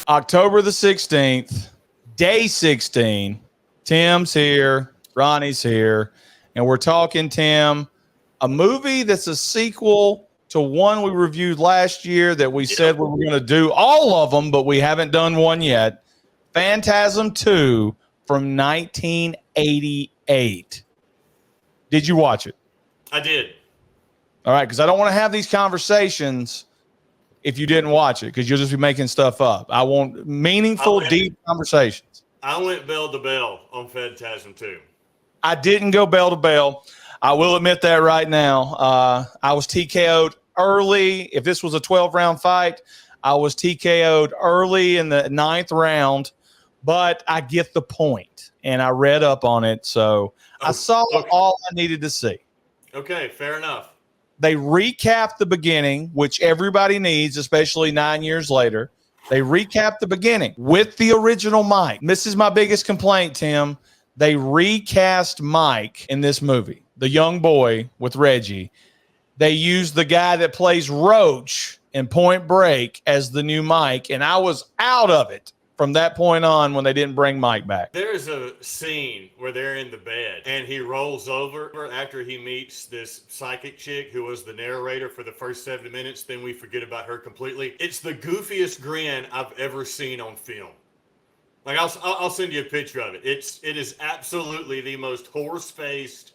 October the 16th, day 16. Tim's here. Ronnie's here. And we're talking, Tim, a movie that's a sequel to one we reviewed last year that we said we were going to do all of them, but we haven't done one yet. Phantasm 2 from 1988. Did you watch it? I did. All right, because I don't want to have these conversations if you didn't watch it, because you'll just be making stuff up. I want meaningful, deep conversations. I went bell to bell on Phantasm 2. I didn't go bell to bell. I will admit that right now. I was TKO'd early. If this was a 12-round fight, I was TKO'd early in the 9th round, but I get the point, and I read up on it, so I saw all I needed to see. Okay, fair enough. They recapped the beginning, which everybody needs, especially 9 years later. They recapped the beginning with the original Mike. This is my biggest complaint, Tim. They recast Mike in this movie, the young boy with Reggie. They used the guy that plays Roach in Point Break as the new Mike, and I was out of it from that point on when they didn't bring Mike back. There's a scene where they're in the bed and he rolls over after he meets this psychic chick who was the narrator for the first 7 minutes. Then we forget about her completely. It's the goofiest grin I've ever seen on film. Like I'll send you a picture of it. It is absolutely the most horse-faced,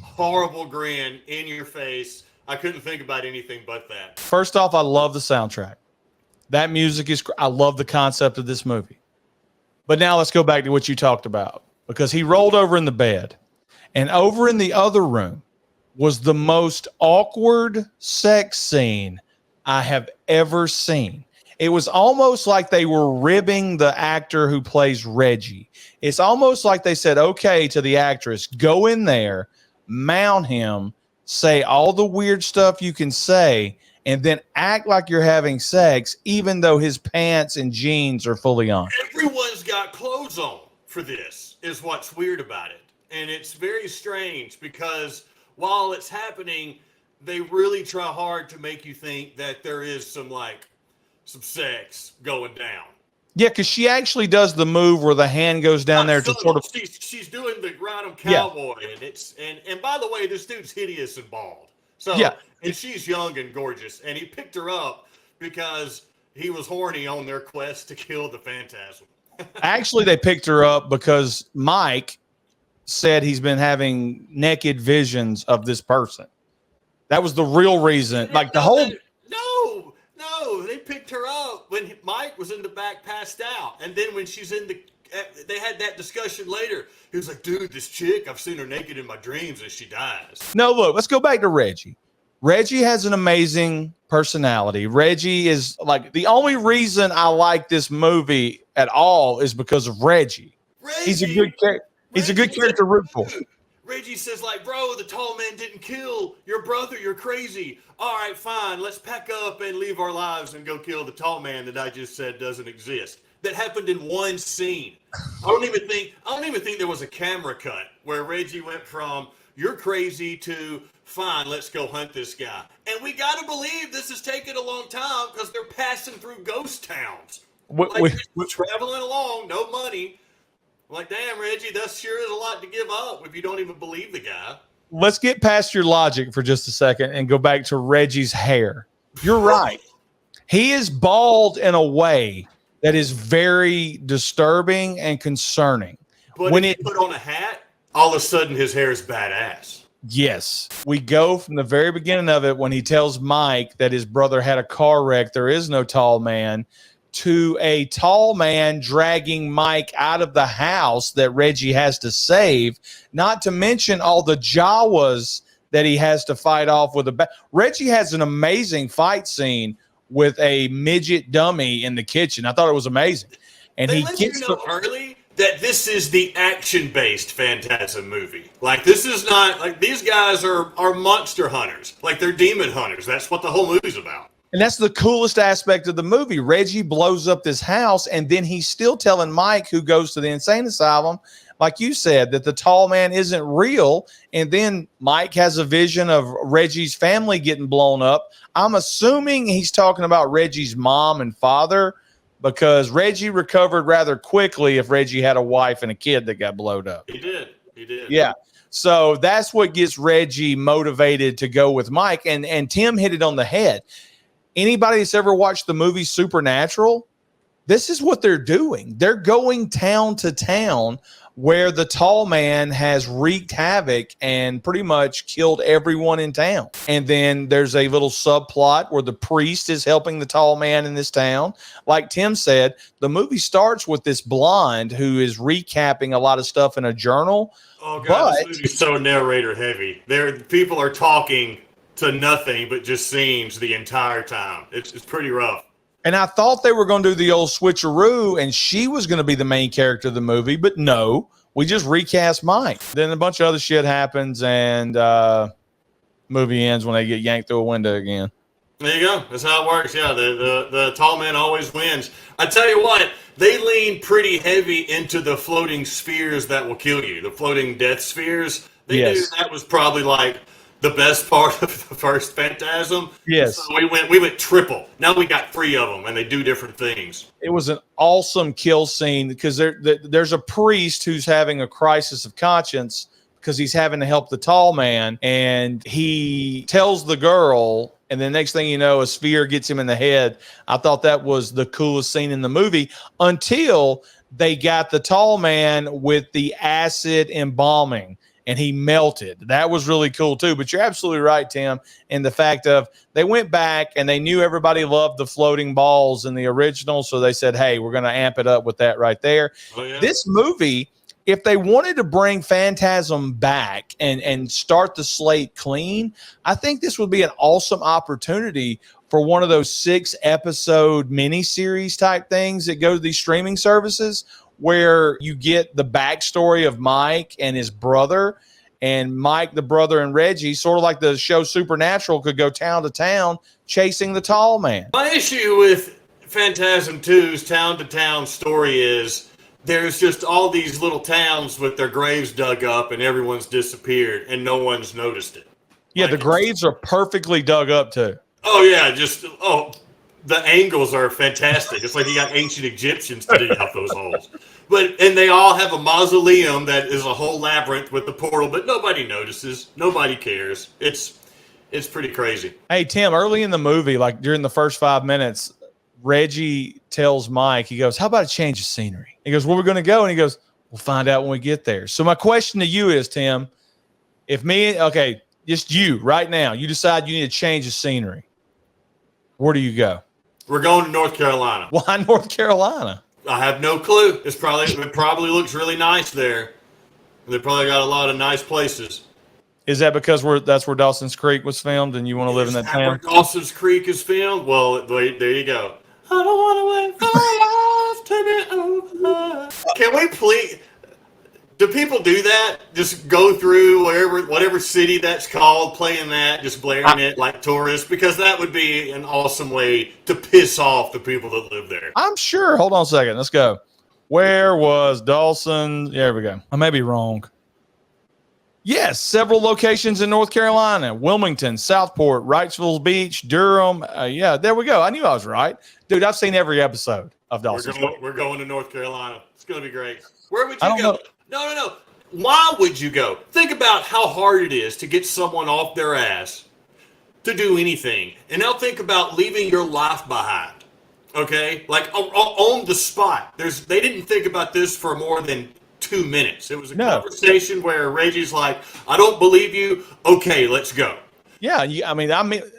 horrible grin in your face. I couldn't think about anything but that. First off, I love the soundtrack. That music is, I love the concept of this movie. But now let's go back to what you talked about, because he rolled over in the bed, and over in the other room was the most awkward sex scene I have ever seen. It was almost like they were ribbing the actor who plays Reggie. It's almost like they said, okay, to the actress, go in there, mount him, say all the weird stuff you can say, and then act like you're having sex, even though his pants and jeans are fully on. Everyone's got clothes on for this, is what's weird about it. And it's very strange because while it's happening, they really try hard to make you think that there is some sex going down. Yeah, because she actually does the move where the hand goes down there to sort of. She's doing the ride 'em cowboy, and by the way, this dude's hideous and bald. So yeah. And she's young and gorgeous, and he picked her up because he was horny on their quest to kill the Phantasm. Actually, they picked her up because Mike said he's been having naked visions of this person. That was the real reason. Like the whole. No, they picked her up when Mike was in the back passed out. And then when she's they had that discussion later. He was like, dude, this chick, I've seen her naked in my dreams and she dies. No, look, let's go back to Reggie. Reggie has an amazing personality. Reggie is like the only reason I like this movie at all is because of Reggie. He's a good character. He's a good character to root for. Reggie says, bro, the tall man didn't kill your brother. You're crazy. All right, fine. Let's pack up and leave our lives and go kill the tall man that I just said doesn't exist. That happened in one scene. I don't even think there was a camera cut where Reggie went from you're crazy to fine, let's go hunt this guy. And we got to believe this is taking a long time because they're passing through ghost towns. We're traveling along, no money. Like, damn, Reggie, that sure is a lot to give up if you don't even believe the guy. Let's get past your logic for just a second and go back to Reggie's hair. You're right. He is bald in a way that is very disturbing and concerning. But when he put on a hat, all of a sudden his hair is badass. Yes. We go from the very beginning of it when he tells Mike that his brother had a car wreck, there is no tall man, to a tall man dragging Mike out of the house that Reggie has to save, not to mention all the Jawas that he has to fight off with Reggie has an amazing fight scene with a midget dummy in the kitchen. I thought it was amazing. And he gets early that this is the action-based Phantasm movie. Like, this is not, like, these guys are monster hunters. Like, they're demon hunters. That's what the whole movie's about. And that's the coolest aspect of the movie. Reggie blows up this house, and then he's still telling Mike, who goes to the insane asylum, like you said, that the tall man isn't real. And then Mike has a vision of Reggie's family getting blown up. I'm assuming he's talking about Reggie's mom and father, because Reggie recovered rather quickly if Reggie had a wife and a kid that got blowed up. He did. Yeah. So that's what gets Reggie motivated to go with Mike. And Tim hit it on the head. Anybody that's ever watched the movie Supernatural, this is what they're doing. They're going town to town where the tall man has wreaked havoc and pretty much killed everyone in town. And then there's a little subplot where the priest is helping the tall man in this town. Like Tim said, the movie starts with this blonde who is recapping a lot of stuff in a journal. Oh God, this movie's so narrator heavy. People are talking to nothing but just scenes the entire time. It's pretty rough. And I thought they were going to do the old switcheroo and she was going to be the main character of the movie, but no, we just recast Mike. Then a bunch of other shit happens and movie ends when they get yanked through a window again. There you go. That's how it works. Yeah, the tall man always wins. I tell you what, they lean pretty heavy into the floating spheres that will kill you, the floating death spheres. They knew that was probably like the best part of the first Phantasm. Yes. So we went triple. Now we got 3 of them, and they do different things. It was an awesome kill scene because there's a priest who's having a crisis of conscience because he's having to help the tall man, and he tells the girl, and the next thing you know, a sphere gets him in the head. I thought that was the coolest scene in the movie until they got the tall man with the acid embalming. And he melted. That was really cool too. But you're absolutely right, Tim, in the fact of they went back and they knew everybody loved the floating balls in the original. So they said, hey, we're going to amp it up with that right there. Oh, yeah. This movie, if they wanted to bring Phantasm back and start the slate clean, I think this would be an awesome opportunity for one of those 6-episode miniseries type things that go to these streaming services, where you get the backstory of Mike and his brother, and Mike, the brother, and Reggie, sort of like the show Supernatural, could go town to town chasing the tall man. My issue with Phantasm 2's town-to-town story is there's just all these little towns with their graves dug up and everyone's disappeared and no one's noticed it. Yeah, the graves are perfectly dug up too. Oh, yeah, the angles are fantastic. It's like you got ancient Egyptians to dig out those holes. And they all have a mausoleum that is a whole labyrinth with the portal, but nobody notices. Nobody cares. It's pretty crazy. Hey, Tim, early in the movie, like during the first 5 minutes, Reggie tells Mike, he goes, how about a change of scenery? He goes, where are we going to go? And he goes, we'll find out when we get there. So my question to you is, Tim, just you right now, you decide you need a change of scenery. Where do you go? We're going to North Carolina. Why North Carolina? I have no clue. It probably looks really nice there. They probably got a lot of nice places. Is that because that's where Dawson's Creek was filmed and you want to live in that town? Where Dawson's Creek is filmed? Well, there you go. I don't want to wait for life to be over. Can we please... Do people do that? Just go through whatever city that's called, playing that, just blaring it like tourists? Because that would be an awesome way to piss off the people that live there. I'm sure. Hold on a second. Let's go. Where was Dawson? There we go. I may be wrong. Yes, several locations in North Carolina. Wilmington, Southport, Wrightsville Beach, Durham. Yeah, there we go. I knew I was right. Dude, I've seen every episode of Dawson's Creek. We're going to North Carolina. It's going to be great. Where would you go? No. Why would you go? Think about how hard it is to get someone off their ass to do anything. And now think about leaving your life behind. Okay? Like on the spot. They didn't think about this for more than 2 minutes. It was a conversation where Reggie's like, I don't believe you. Okay, let's go. Yeah, I mean,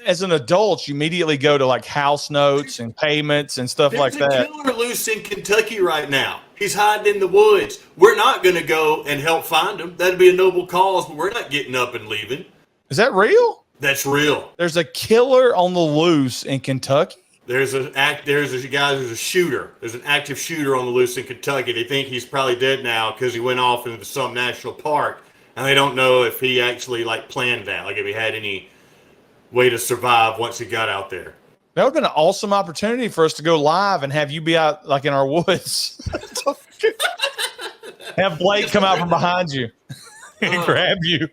as an adult, you immediately go to like house notes and payments and stuff like that. There's a killer loose in Kentucky right now. He's hiding in the woods. We're not going to go and help find him. That'd be a noble cause, but we're not getting up and leaving. Is that real? That's real. There's a killer on the loose in Kentucky? There's a shooter. There's an active shooter on the loose in Kentucky. They think he's probably dead now because he went off into some national park, and they don't know if he actually planned that, like if he had any way to survive once he got out there. That would have been an awesome opportunity for us to go live and have you be out in our woods. Have Blake come out from behind you and grab you.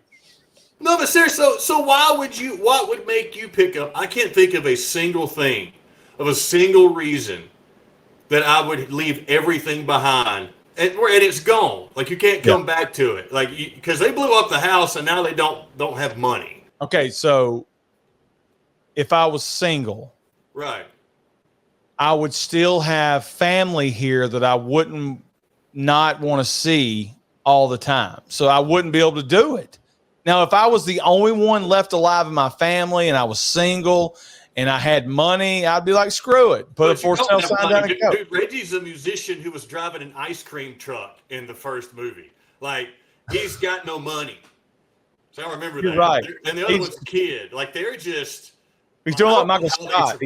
No, but seriously, so what would make you pick up? I can't think of a single thing, of a single reason that I would leave everything behind. And it's gone. Like, you can't come back to it. Like, because they blew up the house and now they don't have money. Okay, so if I was single, right, I would still have family here that I wouldn't not want to see all the time. So I wouldn't be able to do it. Now, if I was the only one left alive in my family and I was single and I had money, I'd be like, screw it. Put a for sale sign down and go. Dude, Reggie's a musician who was driving an ice cream truck in the first movie. Like, he's got no money. So I remember that. Right. And the other one's a kid. Like, they're just... He's doing like Michael Scott.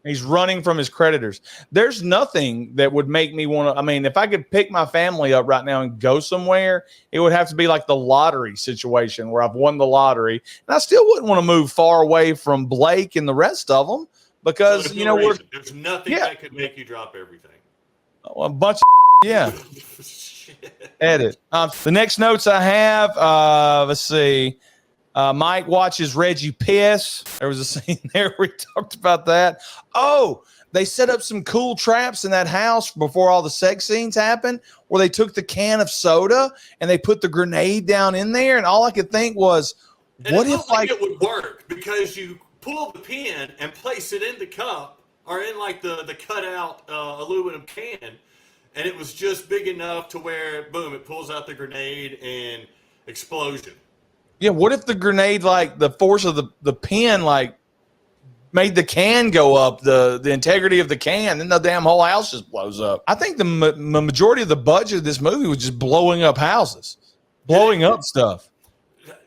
He's running from his creditors. There's nothing that would make me want to. I mean, if I could pick my family up right now and go somewhere, it would have to be like the lottery situation where I've won the lottery. And I still wouldn't want to move far away from Blake and the rest of them because, so there's nothing that could make you drop everything. A bunch of yeah. Edit. The next notes I have, let's see. Mike watches Reggie piss. There was a scene there where we talked about that. Oh, they set up some cool traps in that house before all the sex scenes happened, where they took the can of soda and they put the grenade down in there. And all I could think was, what if like it would work because you pull the pin and place it in the cup or in like the cutout aluminum can, and it was just big enough to where boom, it pulls out the grenade and explosion. Yeah, what if the grenade, like the force of the pin, like made the can go up, the integrity of the can, then the damn whole house just blows up. I think the majority of the budget of this movie was just blowing up houses, blowing up stuff.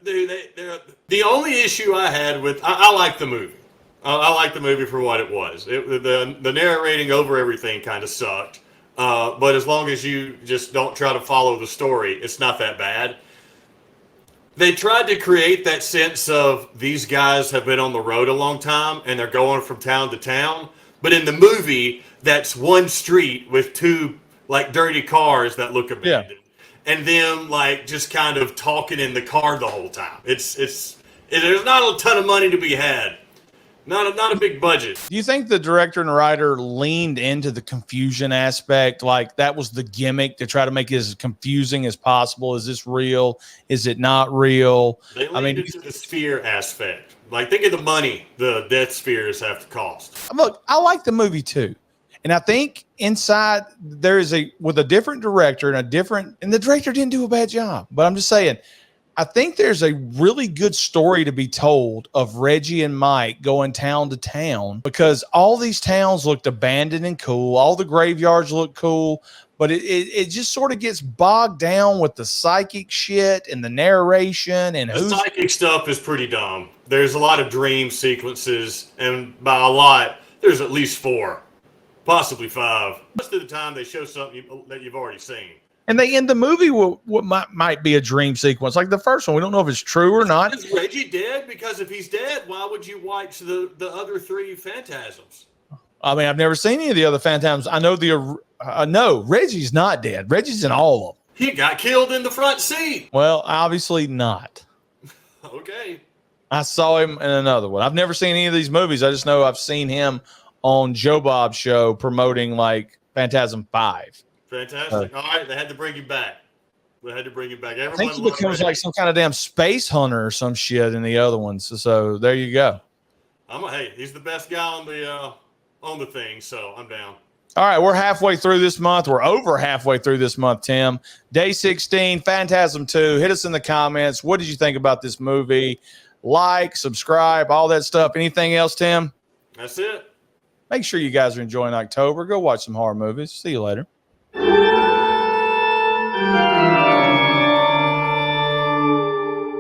The only issue I had with, I like the movie. I like the movie for what it was. The narrating over everything kind of sucked. But as long as you just don't try to follow the story, it's not that bad. They tried to create that sense of these guys have been on the road a long time and they're going from town to town. But in the movie, that's one street with two like dirty cars that look abandoned. Yeah. And them like just kind of talking in the car the whole time. There's not a ton of money to be had. Not a big budget. Do you think the director and writer leaned into the confusion aspect? Like that was the gimmick to try to make it as confusing as possible. Is this real? Is it not real? They leaned into the sphere aspect. Like think of the money the death spheres have to cost. Look, I like the movie too. And I think inside there is with a different director and the director didn't do a bad job, but I'm just saying, I think there's a really good story to be told of Reggie and Mike going town to town because all these towns looked abandoned and cool. All the graveyards look cool, but it just sort of gets bogged down with the psychic shit and the narration. And the psychic stuff is pretty dumb. There's a lot of dream sequences, and by a lot, there's at least 4, possibly 5. Most of the time, they show something that you've already seen. And they end the movie with what might be a dream sequence, like the first one. We don't know if it's true or not. Is Reggie dead? Because if he's dead, why would you watch the other 3 Phantasms? I mean, I've never seen any of the other Phantasms. I know no, Reggie's not dead. Reggie's in all of them. He got killed in the front seat. Well, obviously not. Okay. I saw him in another one. I've never seen any of these movies. I just know I've seen him on Joe Bob's show promoting like Phantasm 5. Fantastic. All right, they had to bring him back. Everyone I think he becomes like some kind of damn space hunter or some shit in the other ones. So there you go. Hey, he's the best guy on the thing, so I'm down. All right, we're halfway through this month. We're over halfway through this month, Tim. Day 16, Phantasm 2. Hit us in the comments. What did you think about this movie? Like, subscribe, all that stuff. Anything else, Tim? That's it. Make sure you guys are enjoying October. Go watch some horror movies. See you later.